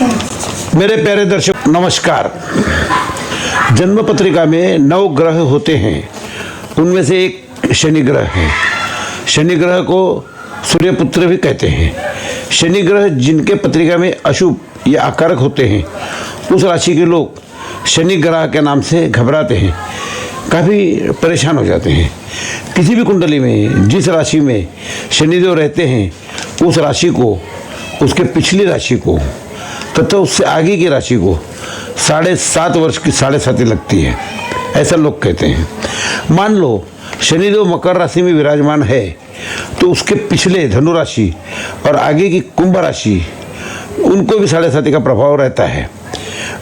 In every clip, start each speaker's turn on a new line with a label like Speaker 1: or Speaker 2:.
Speaker 1: मेरे प्यारे दर्शक नमस्कार। जन्म पत्रिका में 9 ग्रह होते हैं, उनमें से एक शनि ग्रह है। शनि ग्रह को सूर्यपुत्र भी कहते हैं। शनि ग्रह जिनके पत्रिका में अशुभ या आकारक होते हैं, उस राशि के लोग शनि ग्रह के नाम से घबराते हैं, काफ़ी परेशान हो जाते हैं। किसी भी कुंडली में जिस राशि में शनिदेव रहते हैं, उस राशि को, उसके पिछली राशि को तथा उससे आगे की राशि को 7.5 वर्ष की 7.5 लगती है, ऐसा लोग कहते हैं। मान लो शनिदेव मकर राशि में विराजमान है, तो उसके पिछले धनु राशि और आगे की कुंभ राशि, उनको भी 7.5 का प्रभाव रहता है।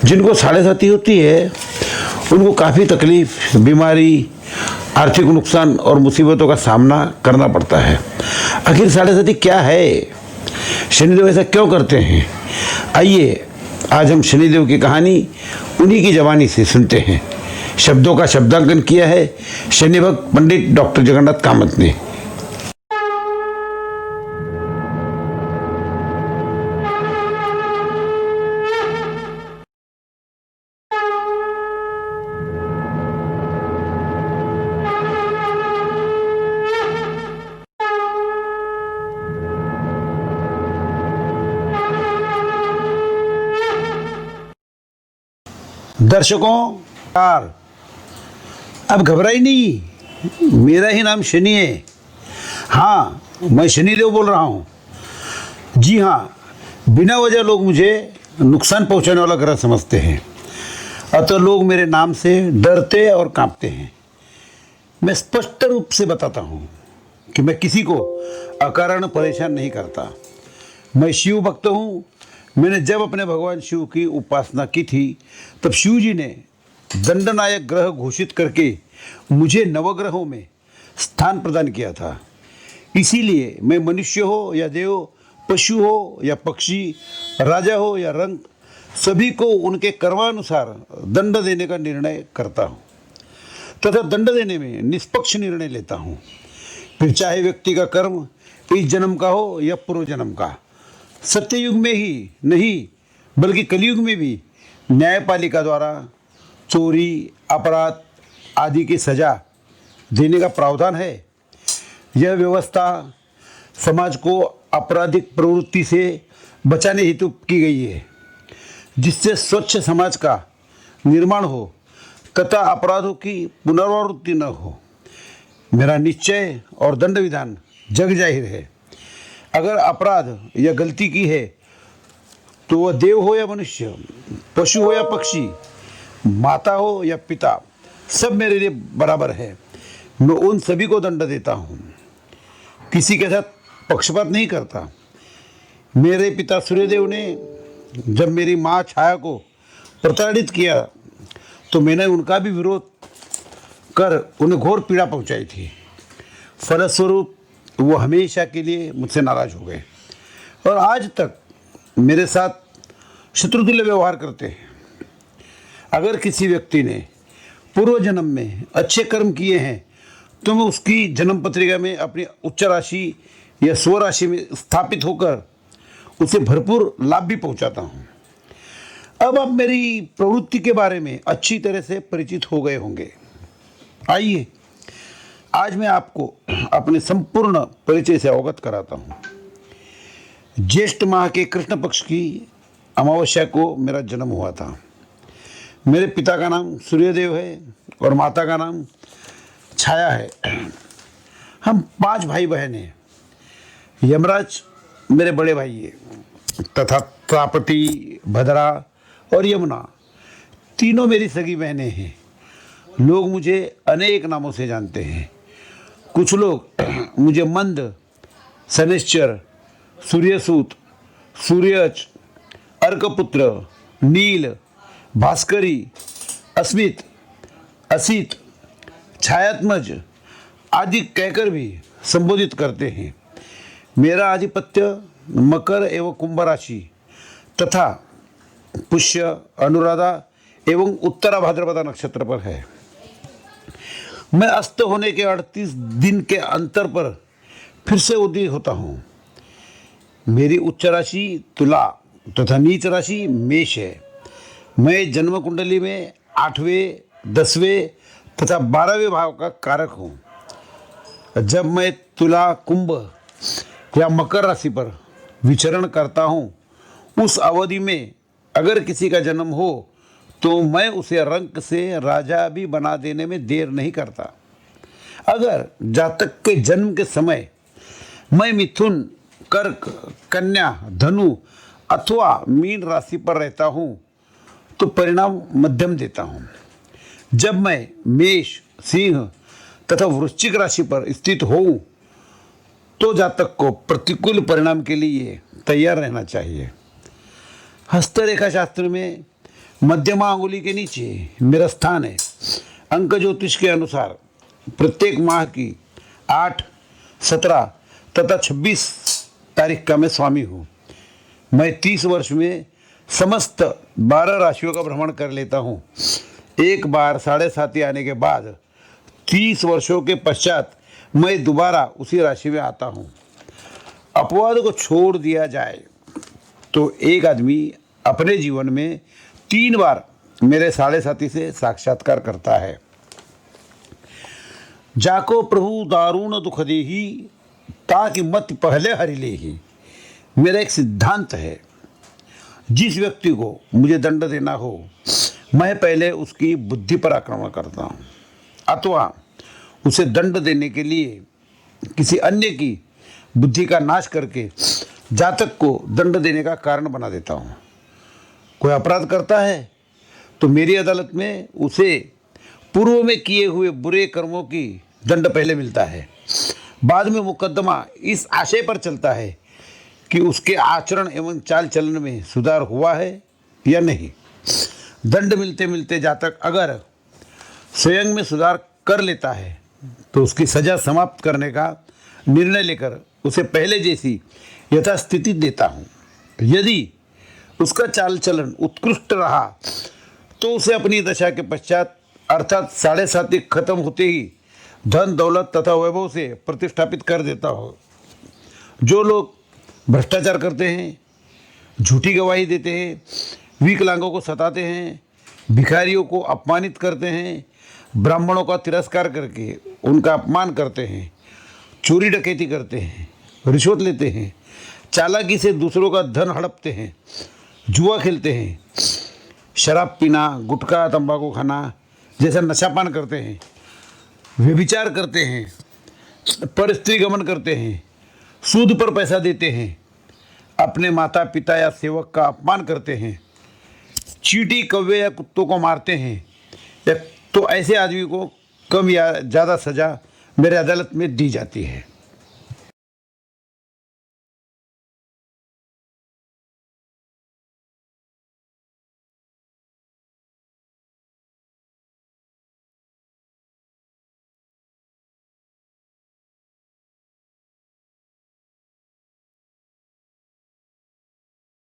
Speaker 1: जिनको 7.5 होती है, उनको काफ़ी तकलीफ, बीमारी, आर्थिक नुकसान और मुसीबतों का सामना करना पड़ता है। आखिर 7.5 क्या है? शनिदेव ऐसा क्यों करते हैं? आइए आज हम शनिदेव की कहानी उन्हीं की ज़बानी से सुनते हैं। शब्दों का शब्दांकन किया है शनि भक्त पंडित डॉक्टर जगन्नाथ कामत ने। दर्शकों यार, अब घबराई नहीं, मेरा ही नाम शनि है। हाँ, मैं शनिदेव बोल रहा हूँ। जी हाँ, बिना वजह लोग मुझे नुकसान पहुँचाने वाला ग्रह समझते हैं, अतः लोग मेरे नाम से डरते और कांपते हैं। मैं स्पष्ट रूप से बताता हूँ कि मैं किसी को अकारण परेशान नहीं करता। मैं शिव भक्त हूँ। मैंने जब अपने भगवान शिव की उपासना की थी, तब शिव जी ने दंडनायक ग्रह घोषित करके मुझे नवग्रहों में स्थान प्रदान किया था। इसीलिए मैं मनुष्य हो या देव, पशु हो या पक्षी, राजा हो या रंक, सभी को उनके कर्मानुसार दंड देने का निर्णय करता हूँ तथा दंड देने में निष्पक्ष निर्णय लेता हूँ। फिर चाहे व्यक्ति का कर्म इस जन्म का हो या पूर्व जन्म का। सत्ययुग में ही नहीं बल्कि कलयुग में भी न्यायपालिका द्वारा चोरी, अपराध आदि की सजा देने का प्रावधान है। यह व्यवस्था समाज को आपराधिक प्रवृत्ति से बचाने हेतु की गई है, जिससे स्वच्छ समाज का निर्माण हो तथा अपराधों की पुनरावृत्ति न हो। मेरा निश्चय और दंड विधान जग जाहिर है। अगर अपराध या गलती की है, तो वह देव हो या मनुष्य, पशु हो या पक्षी, माता हो या पिता, सब मेरे लिए बराबर है। मैं उन सभी को दंड देता हूँ, किसी के साथ पक्षपात नहीं करता। मेरे पिता सूर्यदेव ने जब मेरी माँ छाया को प्रताड़ित किया, तो मैंने उनका भी विरोध कर उन्हें घोर पीड़ा पहुँचाई थी। फलस्वरूप वो हमेशा के लिए मुझसे नाराज हो गए और आज तक मेरे साथ शत्रुतुल्य व्यवहार करते हैं। अगर किसी व्यक्ति ने पूर्व जन्म में अच्छे कर्म किए हैं, तो मैं उसकी जन्म पत्रिका में अपनी उच्च राशि या स्वराशि में स्थापित होकर उसे भरपूर लाभ भी पहुंचाता हूं। अब आप मेरी प्रवृत्ति के बारे में अच्छी तरह से परिचित हो गए होंगे। आइए आज मैं आपको अपने संपूर्ण परिचय से अवगत कराता हूँ। ज्येष्ठ माह के कृष्ण पक्ष की अमावस्या को मेरा जन्म हुआ था। मेरे पिता का नाम सूर्यदेव है और माता का नाम छाया है। हम 5 भाई बहन हैं। यमराज मेरे बड़े भाई है तथा तापती, भद्रा और यमुना तीनों मेरी सगी बहनें हैं। लोग मुझे अनेक नामों से जानते हैं। कुछ लोग मुझे मंद, शनिश्चर, सूर्यसूत, सूर्यज, अर्कपुत्र, नील, भास्करी, अस्मित, असित, छायात्मज आदि कहकर भी संबोधित करते हैं। मेरा आधिपत्य मकर एवं कुंभ राशि तथा पुष्य, अनुराधा एवं उत्तरा भाद्रपदा नक्षत्र पर है। मैं अस्त होने के 38 दिन के अंतर पर फिर से उदय होता हूँ। मेरी उच्च राशि तुला तथा नीच राशि मेष है। मैं जन्म कुंडली में 8वें, 10वें तथा 12वें भाव का कारक हूँ। जब मैं तुला, कुंभ या मकर राशि पर विचरण करता हूँ, उस अवधि में अगर किसी का जन्म हो तो मैं उसे रंक से राजा भी बना देने में देर नहीं करता। अगर जातक के जन्म के समय मैं मिथुन, कर्क, कन्या, धनु अथवा मीन राशि पर रहता हूँ तो परिणाम मध्यम देता हूँ। जब मैं मेष, सिंह तथा वृश्चिक राशि पर स्थित हूँ तो जातक को प्रतिकूल परिणाम के लिए तैयार रहना चाहिए। हस्तरेखा शास्त्र में मध्यमा अंगुली के नीचे मेरा स्थान है। अंक ज्योतिष के अनुसार प्रत्येक माह की 8, 17 तथा 26 तारीख का मैं स्वामी हूँ। मैं 30 वर्ष में समस्त 12 राशियों का भ्रमण कर लेता हूँ। एक बार 7.5 आने के बाद 30 वर्षों के पश्चात मैं दोबारा उसी राशि में आता हूँ। अपवाद को छोड़ दिया जाए तो एक आदमी अपने जीवन में 3 बार मेरे 7.5 से साक्षात्कार करता है। जाको प्रभु दारुण दुख देही, ताकि मत पहले हरि लेही। मेरा एक सिद्धांत है, जिस व्यक्ति को मुझे दंड देना हो मैं पहले उसकी बुद्धि पर आक्रमण करता हूँ अथवा उसे दंड देने के लिए किसी अन्य की बुद्धि का नाश करके जातक को दंड देने का कारण बना देता हूँ। कोई अपराध करता है तो मेरी अदालत में उसे पूर्व में किए हुए बुरे कर्मों की दंड पहले मिलता है। बाद में मुकदमा इस आशय पर चलता है कि उसके आचरण एवं चाल चलन में सुधार हुआ है या नहीं। दंड मिलते मिलते जातक अगर स्वयं में सुधार कर लेता है तो उसकी सजा समाप्त करने का निर्णय लेकर उसे पहले जैसी यथास्थिति देता हूँ। यदि उसका चाल चलन उत्कृष्ट रहा तो उसे अपनी दशा के पश्चात अर्थात 7.5 खत्म होते ही धन, दौलत तथा वैभव से प्रतिष्ठापित कर देता हो। जो लोग भ्रष्टाचार करते हैं, झूठी गवाही देते हैं, विकलांगों को सताते हैं, भिखारियों को अपमानित करते हैं, ब्राह्मणों का तिरस्कार करके उनका अपमान करते हैं, चोरी डकैती करते हैं, रिश्वत लेते हैं, चालाकी से दूसरों का धन हड़पते हैं, जुआ खेलते हैं, शराब पीना, गुटखा, तंबाकू खाना जैसा नशापान करते हैं, व्यभिचार करते हैं, पर स्त्री गमन करते हैं, सूद पर पैसा देते हैं, अपने माता पिता या सेवक का अपमान करते हैं, चींटी, कौवे या कुत्तों को मारते हैं, या तो ऐसे आदमी को कम या ज़्यादा सज़ा मेरे अदालत में दी जाती है।